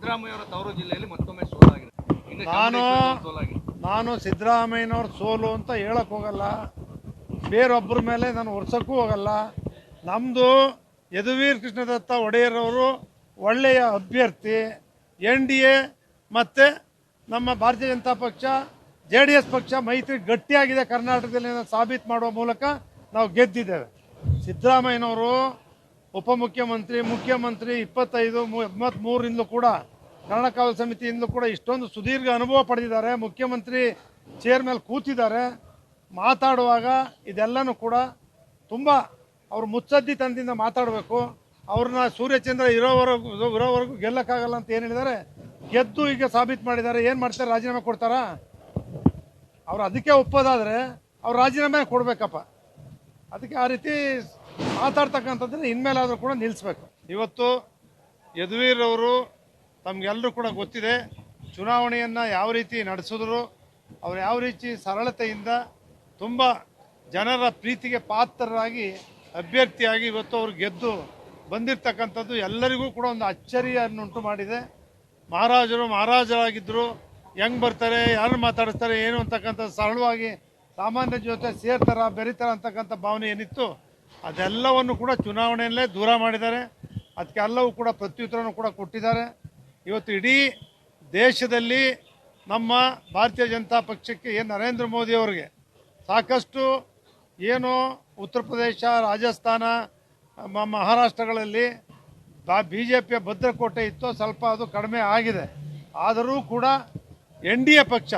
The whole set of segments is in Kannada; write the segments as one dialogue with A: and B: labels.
A: ಸಿದ್ದರಾಮಯ್ಯ ಅವರ ತವರು ಜಿಲ್ಲೆಯಲ್ಲಿ ಮತ್ತೊಮ್ಮೆ ಸೋಲಾಗಿದೆ.
B: ನಾನು ಸಿದ್ದರಾಮಯ್ಯನವ್ರ ಸೋಲು ಅಂತ ಹೇಳಕ್ ಹೋಗಲ್ಲ, ಬೇರೊಬ್ಬರ ಮೇಲೆ ನಾನು ಹೊರ್ಸಕ್ಕೂ ಹೋಗಲ್ಲ. ನಮ್ಮದು ಯದುವೀರ್ ಕೃಷ್ಣದತ್ತ ಒಡೆಯರವರು ಒಳ್ಳೆಯ ಅಭ್ಯರ್ಥಿ. NDA ಮತ್ತು ನಮ್ಮ ಭಾರತೀಯ ಜನತಾ ಪಕ್ಷ JDS ಪಕ್ಷ ಮೈತ್ರಿ ಗಟ್ಟಿಯಾಗಿದೆ ಕರ್ನಾಟಕದಲ್ಲಿ ಸಾಬೀತು ಮಾಡುವ ಮೂಲಕ ನಾವು ಗೆದ್ದಿದ್ದೇವೆ. ಸಿದ್ದರಾಮಯ್ಯನವರು ಉಪಮುಖ್ಯಮಂತ್ರಿ, ಮುಖ್ಯಮಂತ್ರಿ 25-33ರಿಂದಲೂ ಕೂಡ ಕನ್ನಡ ಕಾವಲು ಸಮಿತಿಯಿಂದಲೂ ಕೂಡ ಇಷ್ಟೊಂದು ಸುದೀರ್ಘ ಅನುಭವ ಪಡೆದಿದ್ದಾರೆ. ಮುಖ್ಯಮಂತ್ರಿ ಚೇರ್ ಮೇಲೆ ಕೂತಿದ್ದಾರೆ. ಮಾತಾಡುವಾಗ ಇದೆಲ್ಲನೂ ಕೂಡ ತುಂಬ ಅವರು ಮುತ್ಸದ್ದಿ ತಂದಿಂದ ಮಾತಾಡಬೇಕು. ಅವ್ರನ್ನ ಸೂರ್ಯಚಂದ್ರ ಇರೋವರೆಗೂ ಗೆಲ್ಲಕ್ಕಾಗಲ್ಲ ಅಂತ ಏನು ಹೇಳಿದ್ದಾರೆ, ಗೆದ್ದು ಈಗ ಸಾಬೀತು ಮಾಡಿದ್ದಾರೆ. ಏನು ಮಾಡ್ತಾರೆ, ರಾಜೀನಾಮೆ ಕೊಡ್ತಾರಾ? ಅವ್ರು ಅದಕ್ಕೆ ಒಪ್ಪೋದಾದರೆ ಅವ್ರು ರಾಜೀನಾಮೆ ಕೊಡಬೇಕಪ್ಪ. ಅದಕ್ಕೆ ಆ ರೀತಿ ಮಾತಾಡ್ತಕ್ಕಂಥದ್ದನ್ನು ಇನ್ಮೇಲಾದರೂ ಕೂಡ ನಿಲ್ಲಿಸ್ಬೇಕು. ಇವತ್ತು ಯದುವೀರ್ ಅವರು ತಮಗೆಲ್ಲರೂ ಕೂಡ ಗೊತ್ತಿದೆ, ಚುನಾವಣೆಯನ್ನು ಯಾವ ರೀತಿ ನಡೆಸಿದ್ರು, ಅವ್ರು ಯಾವ ರೀತಿ ಸರಳತೆಯಿಂದ ತುಂಬ ಜನರ ಪ್ರೀತಿಗೆ ಪಾತ್ರರಾಗಿ ಅಭ್ಯರ್ಥಿಯಾಗಿ ಇವತ್ತು ಅವರು ಗೆದ್ದು ಬಂದಿರತಕ್ಕಂಥದ್ದು ಎಲ್ಲರಿಗೂ ಕೂಡ ಒಂದು ಅಚ್ಚರಿಯನ್ನುಂಟು ಮಾಡಿದೆ. ಮಹಾರಾಜರಾಗಿದ್ದರು, ಹೆಂಗೆ ಬರ್ತಾರೆ, ಯಾರು ಮಾತಾಡಿಸ್ತಾರೆ ಏನು ಅಂತಕ್ಕಂಥದ್ದು ಸರಳವಾಗಿ ಸಾಮಾನ್ಯ ಜೊತೆ ಸೇರ್ತಾರ ಬೆರೀತಾರ ಅಂತಕ್ಕಂಥ ಭಾವನೆ ಏನಿತ್ತು ಅದೆಲ್ಲವನ್ನು ಕೂಡ ಚುನಾವಣೆಯಲ್ಲೇ ದೂರ ಮಾಡಿದ್ದಾರೆ. ಅದಕ್ಕೆ ಎಲ್ಲವೂ ಕೂಡ ಪ್ರತ್ಯುತ್ತರವನ್ನು ಕೂಡ ಕೊಟ್ಟಿದ್ದಾರೆ. ಇವತ್ತು ಇಡೀ ದೇಶದಲ್ಲಿ ನಮ್ಮ ಭಾರತೀಯ ಜನತಾ ಪಕ್ಷಕ್ಕೆ ಏನು ನರೇಂದ್ರ ಮೋದಿ ಅವರಿಗೆ ಸಾಕಷ್ಟು ಏನು ಉತ್ತರ ಪ್ರದೇಶ, ರಾಜಸ್ಥಾನ, ಮಹಾರಾಷ್ಟ್ರಗಳಲ್ಲಿ BJPಯ ಭದ್ರಕೋಟೆ ಇತ್ತು, ಸ್ವಲ್ಪ ಅದು ಕಡಿಮೆ ಆಗಿದೆ. ಆದರೂ ಕೂಡ NDA ಪಕ್ಷ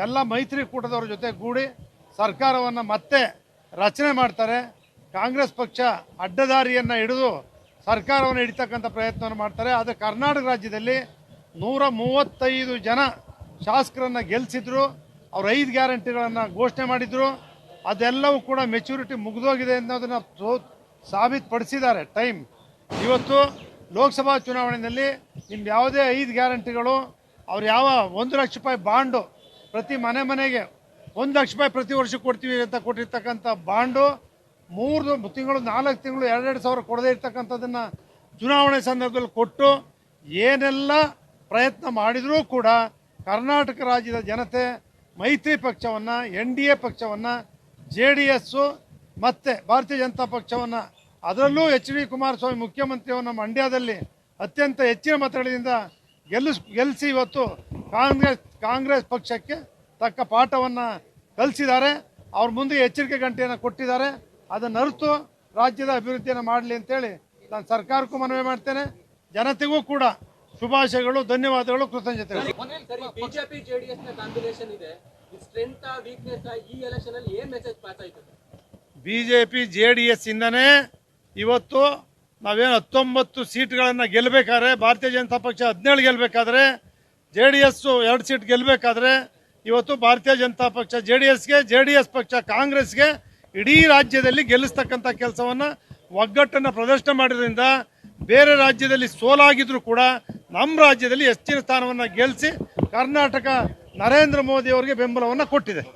B: ಎಲ್ಲ ಮೈತ್ರಿಕೂಟದವ್ರ ಜೊತೆ ಗೂಡಿ ಸರ್ಕಾರವನ್ನು ಮತ್ತೆ ರಚನೆ ಮಾಡ್ತಾರೆ. ಕಾಂಗ್ರೆಸ್ ಪಕ್ಷ ಅಡ್ಡದಾರಿಯನ್ನು ಹಿಡಿದು ಸರ್ಕಾರವನ್ನು ಹಿಡಿತಕ್ಕಂಥ ಪ್ರಯತ್ನವನ್ನು ಮಾಡ್ತಾರೆ. ಆದರೆ ಕರ್ನಾಟಕ ರಾಜ್ಯದಲ್ಲಿ 135 ಜನ ಶಾಸಕರನ್ನು ಗೆಲ್ಲಿಸಿದ್ರು. ಅವ್ರು 5 ಗ್ಯಾರಂಟಿಗಳನ್ನು ಘೋಷಣೆ ಮಾಡಿದರು. ಅದೆಲ್ಲವೂ ಕೂಡ ಮೆಚುರಿಟಿ ಮುಗಿದೋಗಿದೆ ಅನ್ನೋದನ್ನು ಸಾಬೀತುಪಡಿಸಿದ್ದಾರೆ. ಇವತ್ತು ಲೋಕಸಭಾ ಚುನಾವಣೆಯಲ್ಲಿ ನಿಮ್ಗೆ ಯಾವುದೇ 5 ಗ್ಯಾರಂಟಿಗಳು, ಅವ್ರು ಯಾವ 1 ಲಕ್ಷ ರೂಪಾಯಿ ಬಾಂಡು ಪ್ರತಿ ಮನೆಗೆ 1 ಲಕ್ಷ ರೂಪಾಯಿ ಪ್ರತಿ ವರ್ಷ ಕೊಡ್ತೀವಿ ಅಂತ ಕೊಟ್ಟಿರ್ತಕ್ಕಂಥ ಬಾಂಡು 3 ತಿಂಗಳು 4 ತಿಂಗಳು 2 ಸಾವಿರ ಕೊಡದೇ ಇರ್ತಕ್ಕಂಥದ್ದನ್ನು ಚುನಾವಣೆ ಸಂದರ್ಭದಲ್ಲಿ ಕೊಟ್ಟು ಏನೆಲ್ಲ ಪ್ರಯತ್ನ ಮಾಡಿದರೂ ಕೂಡ ಕರ್ನಾಟಕ ರಾಜ್ಯದ ಜನತೆ ಮೈತ್ರಿ ಪಕ್ಷವನ್ನು, NDA ಪಕ್ಷವನ್ನು, JDS ಮತ್ತು ಭಾರತೀಯ ಜನತಾ ಪಕ್ಷವನ್ನು, ಅದರಲ್ಲೂ HD ಕುಮಾರಸ್ವಾಮಿ ಮುಖ್ಯಮಂತ್ರಿಯವನ್ನ ಮಂಡ್ಯದಲ್ಲಿ ಅತ್ಯಂತ ಹೆಚ್ಚಿನ ಮತಗಳಿಂದ ಗೆಲ್ಲಿಸಿ ಇವತ್ತು ಕಾಂಗ್ರೆಸ್ ಪಕ್ಷಕ್ಕೆ ತಕ್ಕ ಪಾಠವನ್ನು ಕಲಿಸಿದ್ದಾರೆ. ಅವ್ರ ಮುಂದೆ ಎಚ್ಚರಿಕೆ ಗಂಟೆಯನ್ನು ಕೊಟ್ಟಿದ್ದಾರೆ. ಅದನ್ನು ಅರಿತು ರಾಜ್ಯದ ಅಭಿವೃದ್ಧಿಯನ್ನು ಮಾಡಲಿ ಅಂತೇಳಿ ನಾನು ಸರ್ಕಾರಕ್ಕೂ ಮನವಿ ಮಾಡ್ತೇನೆ. ಜನತೆಗೂ ಕೂಡ ಶುಭಾಶಯಗಳು, ಧನ್ಯವಾದಗಳು, ಕೃತಜ್ಞತೆಗಳು.
C: ಬಿಜೆಪಿ JDS ನ ಕಾಂಬಿನೇಷನ್ ಇದೆ, ಸ್ಟ್ರೆಂತ್ ವೀಕ್ನೆಸ್ ಈ ಎಲೆಕ್ಷನ್ ಅಲ್ಲಿ ಏನು ಮೆಸೇಜ್ ಪಾಸ್ ಆಯ್ತು?
B: BJP JDS ಇಂದನೇ ಇವತ್ತು ನಾವೇನು 19 ಸೀಟ್ಗಳನ್ನು ಗೆಲ್ಲಬೇಕಾದ್ರೆ, ಭಾರತೀಯ ಜನತಾ ಪಕ್ಷ 17 ಗೆಲ್ಲಬೇಕಾದ್ರೆ, JDS 2 ಸೀಟ್ ಗೆಲ್ಲಬೇಕಾದ್ರೆ ಇವತ್ತು ಭಾರತೀಯ ಜನತಾ ಪಕ್ಷ JDSಗೆ, JDS ಪಕ್ಷ ಕಾಂಗ್ರೆಸ್ಗೆ ಇಡೀ ರಾಜ್ಯದಲ್ಲಿ ಗೆಲ್ಲಿಸ್ತಕ್ಕಂಥ ಕೆಲಸವನ್ನು ಒಗ್ಗಟ್ಟನ್ನು ಪ್ರದರ್ಶನ ಮಾಡಿದ್ರಿಂದ ಬೇರೆ ರಾಜ್ಯದಲ್ಲಿ ಸೋಲಾಗಿದ್ರು ಕೂಡ ನಮ್ಮ ರಾಜ್ಯದಲ್ಲಿ ಹೆಚ್ಚಿನ ಸ್ಥಾನವನ್ನು ಗೆಲ್ಲಿಸಿ ಕರ್ನಾಟಕ ನರೇಂದ್ರ ಮೋದಿ ಅವರಿಗೆ ಬೆಂಬಲವನ್ನು ಕೊಟ್ಟಿದೆ.